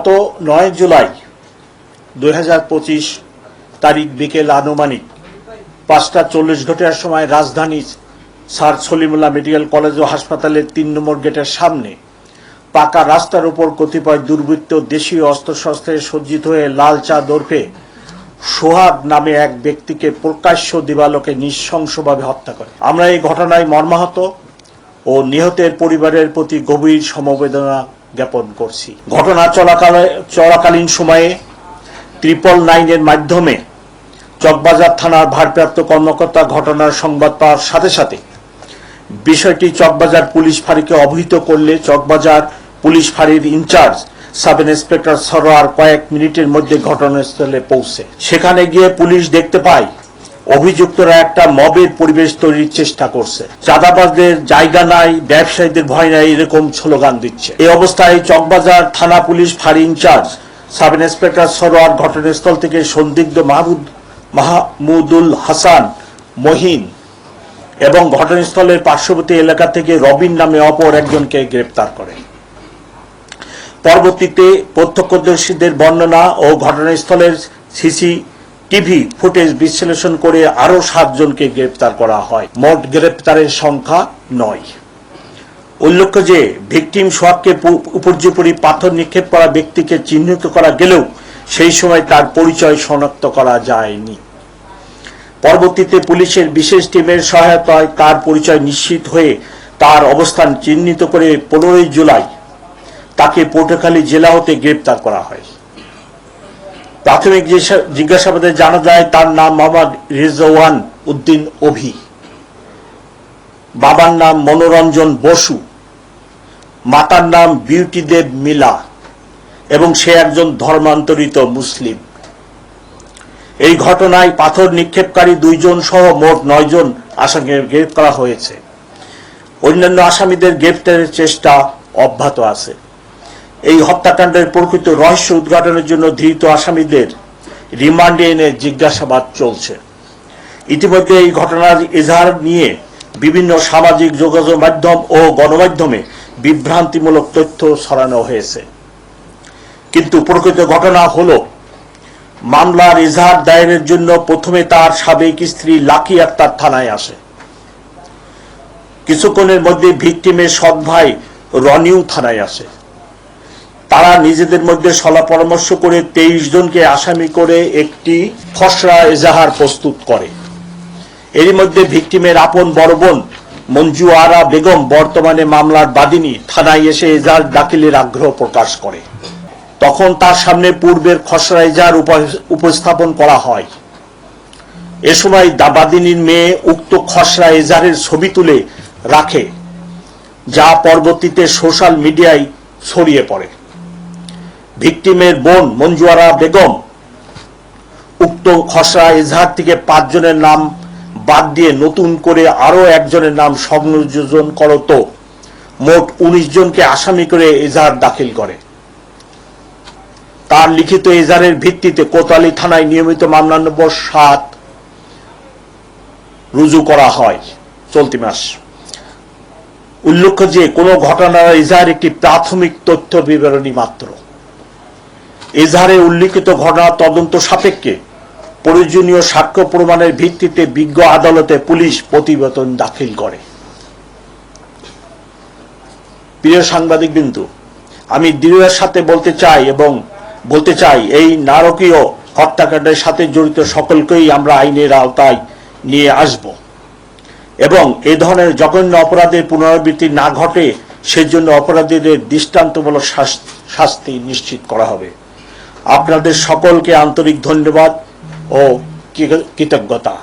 গত ৯ জুলাই ২০২৫ তারিখ বিকেল আনুমানিক ৫টা ৪০ ঘটিকার সময় রাজধানীর স্যার সলিমুল্লাহ মেডিকেল কলেজ ও হাসপাতালের ৩ নম্বর গেটের সামনে পাকা রাস্তার উপর কতিপয় দুর্বৃত্ত দেশীয় অস্ত্রশস্ত্রে সজ্জিত হয়ে লাল চাঁদ ওরফে সোহাগ নামে এক ব্যক্তিকে প্রকাশ্য দিবালোকে নৃশংসভাবে হত্যা করে। আমরা এই ঘটনায় মর্মাহত ও নিহতের পরিবারের প্রতি গভীর সমবেদনা জ্ঞাপন করছি। ঘটনা চলাকালীন সময়ে 999 এর মাধ্যমে চকবাজার থানার ভারপ্রাপ্ত কর্মকর্তা ঘটনার সংবাদ পাওয়ার সাথে সাথে বিষয়টি চকবাজার পুলিশ ফাঁড়িকে অবহিত করলে চকবাজার পুলিশ ফাঁড়ির ইনচার্জ সাব ইন্সপেক্টর সরোয়ার কয়েক মিনিটের মধ্যে ঘটনাস্থলে পৌঁছে। সেখানে গিয়ে পুলিশ দেখতে পায় অভিযুক্তরা একটা মবের পরিবেশ তৈরির চেষ্টা করছে। চাঁদাবাজদের জায়গা নাই, ব্যবসায়ীদের ভয় নাই, এরকম স্লোগান দিচ্ছে। এই অবস্থায় চকবাজার থানা পুলিশ ফাঁড়ি ইনচার্জ সাব ইন্সপেক্টর সরোয়ার ঘটনাস্থল থেকে সন্দিগ্ধ মাহমুদুল হাসান মহিন এবং ঘটনাস্থলের পার্শ্ববর্তী এলাকা থেকে রবিন নামে অপর একজনকে গ্রেপ্তার করে। পরবর্তীতে প্রত্যক্ষদর্শীদের বর্ণনা ও ঘটনাস্থলের সিসিটিভি ফুটেজ বিশ্লেষণ করে আরও 7 জনকে গ্রেপ্তার করা হয়। মোট গ্রেপ্তারের সংখ্যা 9। উল্লেখ্য যে ভিকটিম সোহাগকে উপর্যুপরি পাথর নিক্ষেপ করা ব্যক্তিকে চিহ্নিত করা গেলেও সেই সময় তার পরিচয় শনাক্ত করা যায়নি। পরবর্তীতে পুলিশের বিশেষ টিমের সহায়তায় তার পরিচয় নিশ্চিত হয়ে তার অবস্থান চিহ্নিত করে 15 জুলাই তাকে পটুয়াখালী জেলা হতে গ্রেপ্তার করা হয়। প্রাথমিক জিজ্ঞাসাবাদে জানা যায় তার নাম মোহাম্মদ রেজওয়ান উদ্দিন অভি, বাবার নাম মনোরঞ্জন বসু, মাতার নাম বিউটি দেব মিলা এবং সে একজন ধর্মান্তরিত মুসলিম। এই ঘটনায় পাথর নিক্ষেপকারী 2 জন সহ মোট 9 জন আসামিকে গ্রেপ্তার করা হয়েছে। অন্যান্য আসামিদের গ্রেপ্তারের চেষ্টা অব্যাহত আছে। এই হত্যাকাণ্ডের প্রকৃত রহস্য উদ্ঘাটনের জন্য ধৃত আসামিদের রিমান্ডে এনে জিজ্ঞাসাবাদ চলছে। ইতিমধ্যে এই ঘটনার এজাহার নিয়ে বিভিন্ন সামাজিক যোগাযোগ মাধ্যম ও গণমাধ্যমে বিভ্রান্তিমূলক তথ্য ছড়ানো হয়েছে। কিন্তু প্রকৃত ঘটনা হলো মামলার এজাহার দায়েরের জন্য প্রথমে তার সাবেক স্ত্রী লাকি আক্তার থানায় আসে। কিছুক্ষণের মধ্যে ভিকটিমের সৎ ভাই রনিউ থানায় আসে। তারা নিজেদের মধ্যে সলা পরামর্শ করে 23 জনকে আসামি করে একটি খসড়া এজাহার প্রস্তুত করে। এরই মধ্যে ভিকটিমের আপন বড় বোন মঞ্জু আরা বেগম বর্তমানে মামলার বাদীনি থানায় এসে এজাহার দাখিলের আগ্রহ প্রকাশ করে। তখন তার সামনে পূর্বের খসড়া এজাহার উপস্থাপন করা হয়। এ সময় বাদীনির মেয়ে উক্ত খসড়া এজাহারের ছবি তুলে রাখে, যা পরবর্তীতে সোশ্যাল মিডিয়ায় ছড়িয়ে পড়ে। ভিকটিমের বোন মঞ্জু আরা বেগম উক্ত খসড়া এজাহার থেকে 5 জনের নাম বাদ দিয়ে নতুন করে আরো একজনের নাম সংযোজন করত মোট 19 জনকে আসামি করে এজাহার দাখিল করে। তার লিখিত এজাহারের ভিত্তিতে কোতোয়ালি থানায় নিয়মিত মামলা নম্বর 7 রুজু করা হয় চলতি মাস। উল্লেখ্য যে কোন ঘটনার এজাহার একটি প্রাথমিক তথ্য বিবরণী মাত্র। এজাহারে উল্লিখিত ঘটনা তদন্ত সাপেক্ষে প্রয়োজনীয় সাক্ষ্য প্রমাণের ভিত্তিতে বিজ্ঞ আদালতে পুলিশ প্রতিবেদন দাখিল করে। প্রিয় সাংবাদিকবৃন্দ, আমি দৃঢ়তার সাথে বলতে চাই এই নারকীয় হত্যাকাণ্ডের সাথে জড়িত সকলকেই আমরা আইনের আওতায় নিয়ে আসব এবং এ ধরনের জঘন্য অপরাধের পুনরাবৃত্তি না ঘটে সেজন্য অপরাধীদের দৃষ্টান্তমূলক শাস্তি নিশ্চিত করা হবে। আপনাদের সকলকে আন্তরিক ধন্যবাদ ও কৃতজ্ঞতা।